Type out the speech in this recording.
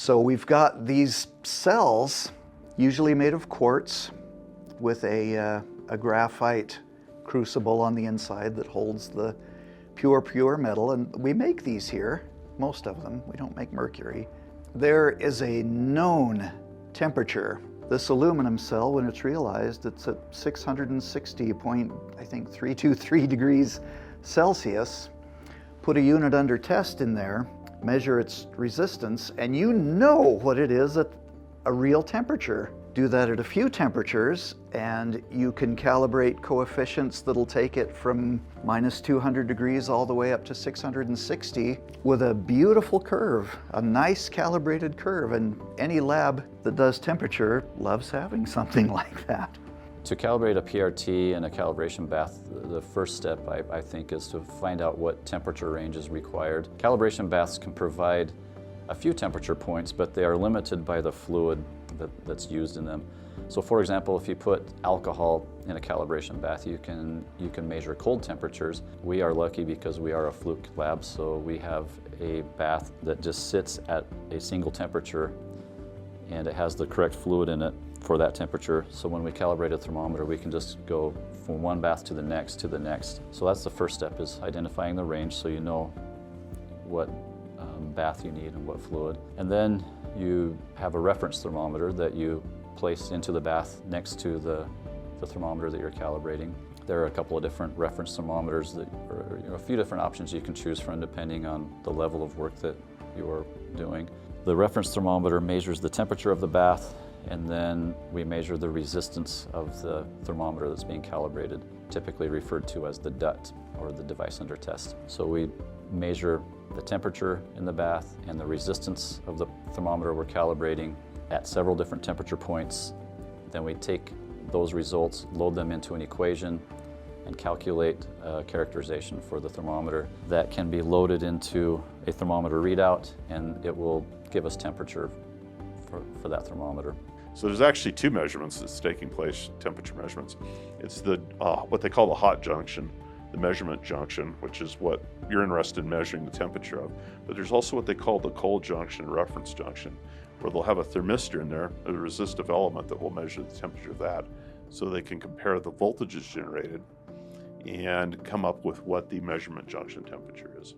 So we've got these cells, usually made of quartz, with a graphite crucible on the inside that holds the pure metal, and we make these here, most of them. We don't make mercury. There is a known temperature. This aluminum cell, when it's realized, it's at 660.323 degrees Celsius. Put a unit under test in there, measure its resistance, and you know what it is at a real temperature. Do that at a few temperatures, and you can calibrate coefficients that'll take it from minus 200 degrees all the way up to 660 with a beautiful curve, a nice calibrated curve, and any lab that does temperature loves having something like that. To calibrate a PRT and a calibration bath, the first step, I think, is to find out what temperature range is required. Calibration baths can provide a few temperature points, but they are limited by the fluid that's used in them. So for example, if you put alcohol in a calibration bath, you can measure cold temperatures. We are lucky because we are a Fluke lab, so we have a bath that just sits at a single temperature, and it has the correct fluid in it for that temperature. So when we calibrate a thermometer, we can just go from one bath to the next to the next. So that's the first step, is identifying the range so you know what bath you need and what fluid. And then you have a reference thermometer that you place into the bath next to the thermometer that you're calibrating. There are a couple of different reference thermometers that are, a few different options you can choose from depending on the level of work that you're doing. The reference thermometer measures the temperature of the bath, and then we measure the resistance of the thermometer that's being calibrated, typically referred to as the DUT, or the device under test. So we measure the temperature in the bath and the resistance of the thermometer we're calibrating at several different temperature points. Then we take those results, load them into an equation, and calculate a characterization for the thermometer that can be loaded into a thermometer readout, and it will give us temperature for that thermometer. So there's actually two measurements that's taking place, temperature measurements. It's the what they call the hot junction, the measurement junction, which is what you're interested in measuring the temperature of. But there's also what they call the cold junction, reference junction, where they'll have a thermistor in there, a resistive element that will measure the temperature of that, so they can compare the voltages generated and come up with what the measurement junction temperature is.